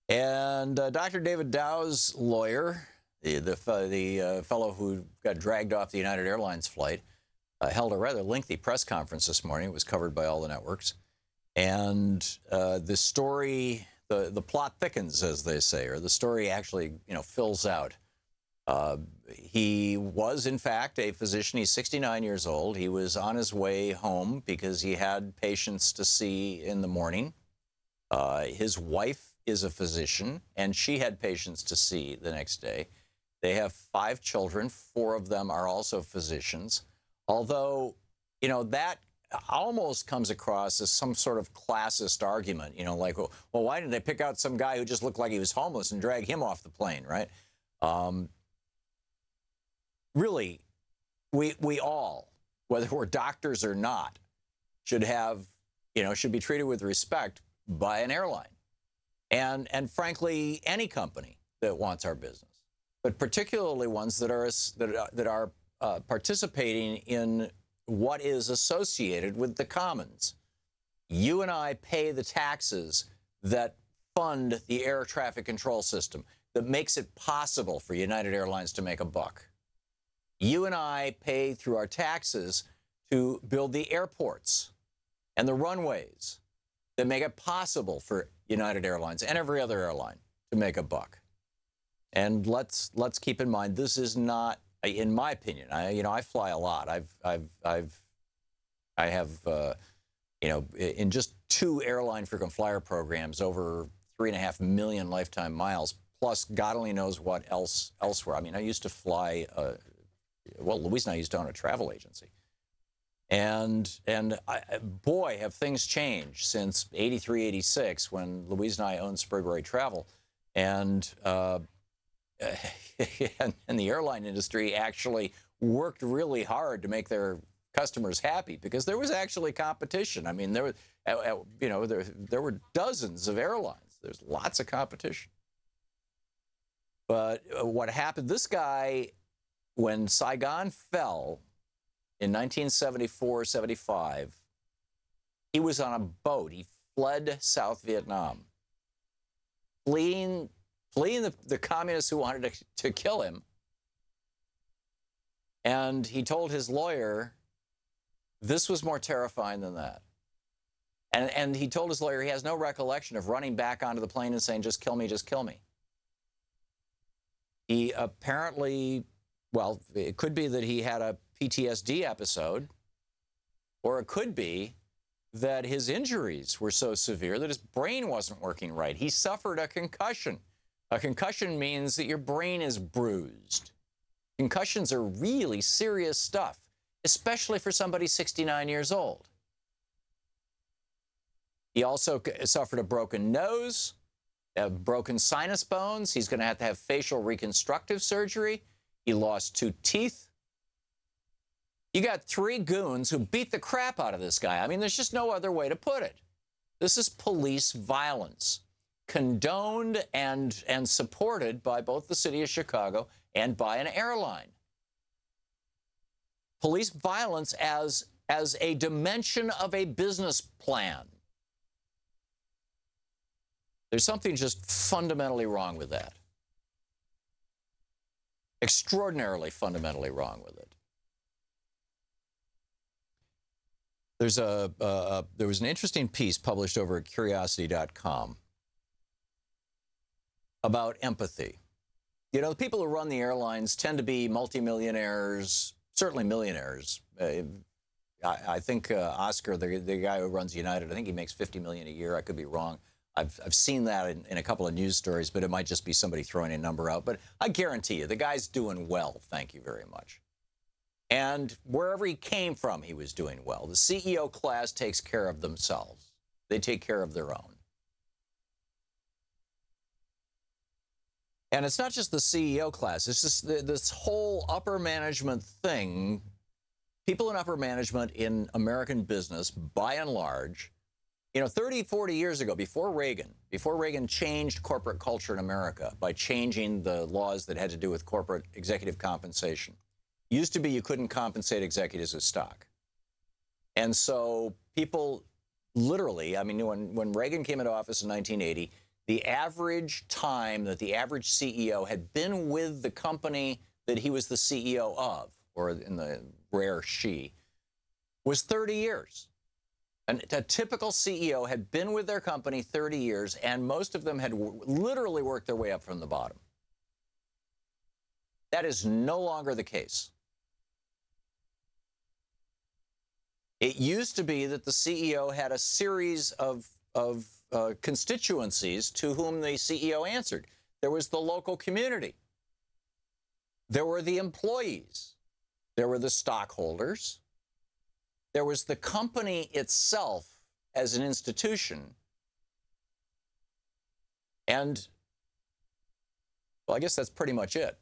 And Dr. David Dow's lawyer, the fellow who got dragged off the United Airlines flight, held a rather lengthy press conference this morning. It was covered by all the networks. And the story, the plot thickens, as they say, or the story actually, fills out. He was, in fact, a physician. He's 69 years old. He was on his way home because he had patients to see in the morning. His wife is a physician, and she had patients to see the next day. They have 5 children. 4 of them are also physicians. Although, that almost comes across as some sort of classist argument, like, well, why didn't they pick out some guy who just looked like he was homeless and drag him off the plane, right? Really, we all, whether we're doctors or not, should have, should be treated with respect by an airline. And frankly, any company that wants our business, but particularly ones that are participating in what is associated with the commons. You and I pay the taxes that fund the air traffic control system that makes it possible for United Airlines to make a buck. You and I pay through our taxes to build the airports and the runways that make it possible for United Airlines and every other airline to make a buck. And let's keep in mind, this is not, in my opinion, I fly a lot. I have in just 2 airline frequent flyer programs over 3.5 million lifetime miles, plus God only knows what elsewhere. I mean, I used to fly. Louise and I used to own a travel agency. And boy, have things changed since 83, 86, when Louise and I owned Spurbury Travel. And and the airline industry actually worked really hard to make their customers happy because there was actually competition. I mean, there were dozens of airlines. There's lots of competition. But what happened, this guy, when Saigon fell in 1974-75, he was on a boat. He fled South Vietnam, fleeing the communists who wanted to kill him. And he told his lawyer, this was more terrifying than that. And he told his lawyer he has no recollection of running back onto the plane and saying, just kill me, just kill me. He apparently, well, it could be that he had a PTSD episode, or it could be that his injuries were so severe that his brain wasn't working right. He suffered a concussion. A concussion means that your brain is bruised. Concussions are really serious stuff, especially for somebody 69 years old. He also suffered a broken nose, broken sinus bones. He's going to have facial reconstructive surgery. He lost 2 teeth. You got 3 goons who beat the crap out of this guy. I mean, there's just no other way to put it. This is police violence, condoned and supported by both the city of Chicago and by an airline. Police violence as a dimension of a business plan. There's something just fundamentally wrong with that. Extraordinarily fundamentally wrong with it. There was an interesting piece published over at curiosity.com about empathy. The people who run the airlines tend to be multimillionaires, certainly millionaires. I think Oscar, the guy who runs United, I think he makes $50 million a year. I could be wrong. I've seen that in a couple of news stories, but it might just be somebody throwing a number out. But I guarantee you, the guy's doing well. Thank you very much. And wherever he came from, he was doing well. The CEO class takes care of themselves. They take care of their own. And it's not just the CEO class. It's just this whole upper management thing. People in upper management in American business, by and large, 30, 40 years ago, before Reagan changed corporate culture in America by changing the laws that had to do with corporate executive compensation. Used to be you couldn't compensate executives with stock. And so people literally, I mean, when Reagan came into office in 1980, the average time that the average CEO had been with the company that he was the CEO of, or in the rare she, was 30 years. And a typical CEO had been with their company 30 years, and most of them had literally worked their way up from the bottom. That is no longer the case. It used to be that the CEO had a series of constituencies to whom the CEO answered. There was the local community. There were the employees. There were the stockholders. There was the company itself as an institution. And, well, I guess that's pretty much it.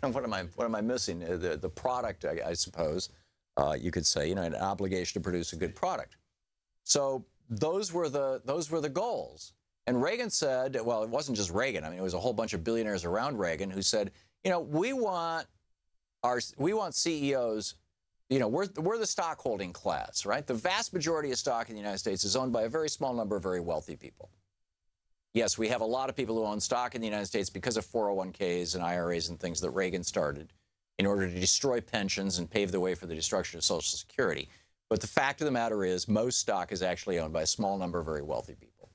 What am I missing? The product, I suppose, you could say, an obligation to produce a good product. So those were the goals. And Reagan said, well, it wasn't just Reagan. I mean, it was a whole bunch of billionaires around Reagan who said, we want CEOs. We're the stockholding class, right? The vast majority of stock in the United States is owned by a very small number of very wealthy people. Yes, we have a lot of people who own stock in the United States because of 401ks and IRAs and things that Reagan started in order to destroy pensions and pave the way for the destruction of Social Security. But the fact of the matter is most stock is actually owned by a small number of very wealthy people.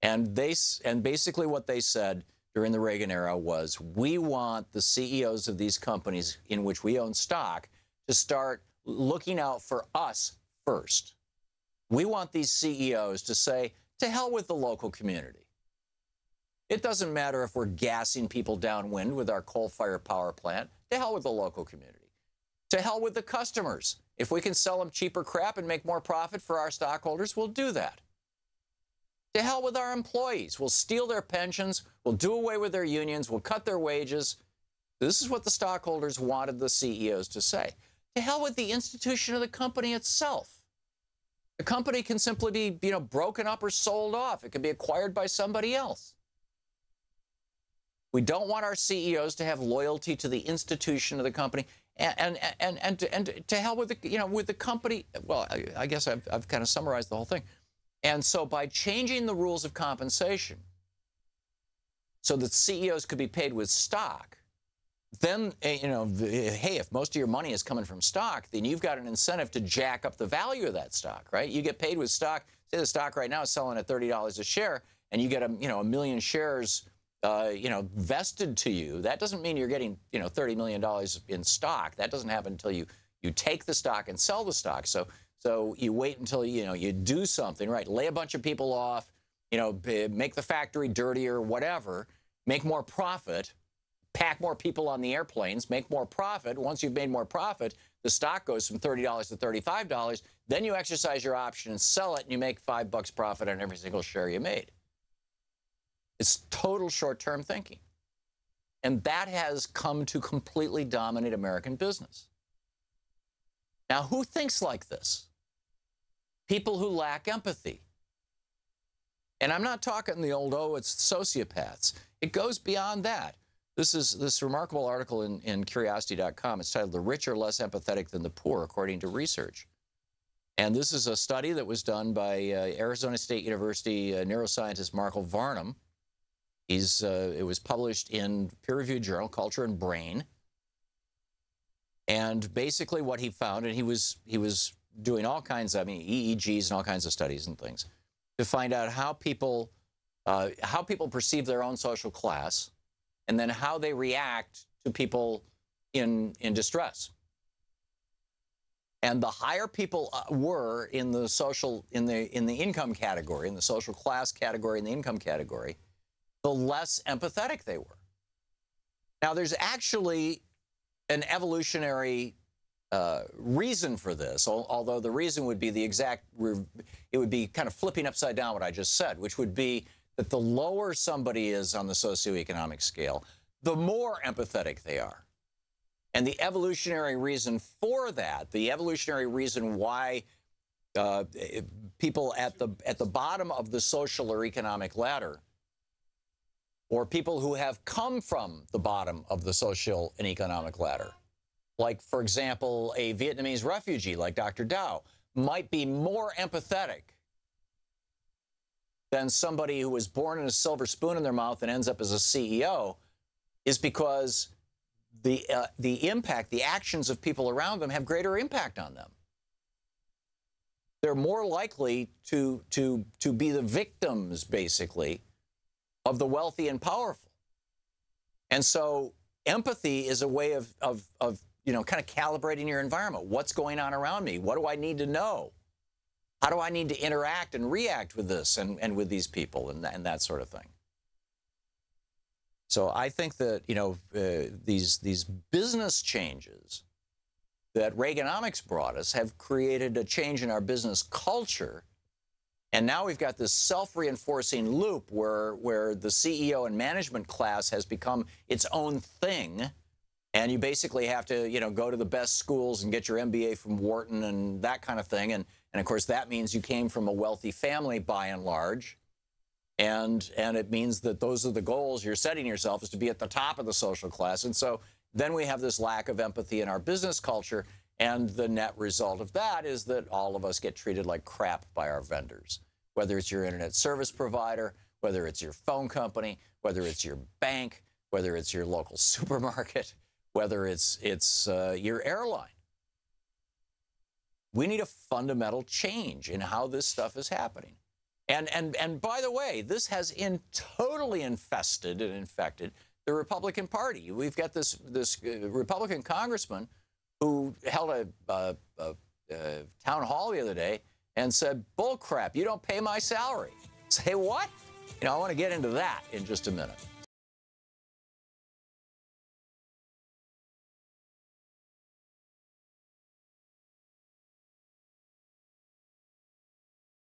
And basically what they said during the Reagan era was, we want the CEOs of these companies in which we own stock to start looking out for us first. We want these CEOs to say, to hell with the local community. It doesn't matter if we're gassing people downwind with our coal-fired power plant. To hell with the local community. To hell with the customers. If we can sell them cheaper crap and make more profit for our stockholders, we'll do that. To hell with our employees. We'll steal their pensions. We'll do away with their unions. We'll cut their wages. This is what the stockholders wanted the CEOs to say. To hell with the institution of the company itself. The company can simply be, broken up or sold off. It can be acquired by somebody else. We don't want our CEOs to have loyalty to the institution of the company, and to hell with the with the company. Well, I guess I've kind of summarized the whole thing. And so by changing the rules of compensation so that CEOs could be paid with stock, then, hey, if most of your money is coming from stock, then you've got an incentive to jack up the value of that stock, right? You get paid with stock. Say the stock right now is selling at $30 a share, and you get a million shares, vested to you. That doesn't mean you're getting, $30 million in stock. That doesn't happen until you take the stock and sell the stock. So you wait until, you do something, right? Lay a bunch of people off, make the factory dirtier, whatever, make more profit. Pack more people on the airplanes, make more profit. Once you've made more profit, the stock goes from $30 to $35. Then you exercise your option and sell it, and you make $5 profit on every single share you made. It's total short-term thinking. And that has come to completely dominate American business. Now, who thinks like this? People who lack empathy. And I'm not talking the old, it's sociopaths. It goes beyond that. This is this remarkable article in Curiosity.com. It's titled, "The Rich Are Less Empathetic Than the Poor, According to Research." And this is a study that was done by Arizona State University neuroscientist Marco Varnum. It was published in peer-reviewed journal, Culture and Brain. And basically what he found, and he was doing all kinds of, EEGs and all kinds of studies and things, to find out how people perceive their own social class, and then how they react to people in distress. And the higher people were in the income category, in the social class category, in the income category, the less empathetic they were. Now, there's actually an evolutionary reason for this, although the reason would be it would be kind of flipping upside down what I just said, which would be that the lower somebody is on the socioeconomic scale, the more empathetic they are. And the evolutionary reason for that, the evolutionary reason why people at the bottom of the social or economic ladder, or people who have come from the bottom of the social and economic ladder, like, for example, a Vietnamese refugee like Dr. Dow, might be more empathetic than somebody who was born in a silver spoon in their mouth and ends up as a CEO is because the impact, the actions of people around them have greater impact on them. They're more likely to be the victims, basically, of the wealthy and powerful. And so empathy is a way of kind of calibrating your environment. What's going on around me? What do I need to know? How do I need to interact and react with this and with these people and that sort of thing? So I think that, these business changes that Reaganomics brought us have created a change in our business culture. And now we've got this self-reinforcing loop where the CEO and management class has become its own thing. And you basically have to, go to the best schools and get your MBA from Wharton and that kind of thing. And of course, that means you came from a wealthy family by and large. And it means that those are the goals you're setting yourself, is to be at the top of the social class. And so then we have this lack of empathy in our business culture. And the net result of that is that all of us get treated like crap by our vendors, whether it's your internet service provider, whether it's your phone company, whether it's your bank, whether it's your local supermarket, whether it's your airline. We need a fundamental change in how this stuff is happening. And by the way, this has totally infested and infected the Republican Party. We've got this Republican congressman who held a town hall the other day and said, "Bull crap, you don't pay my salary." Say what? I want to get into that in just a minute.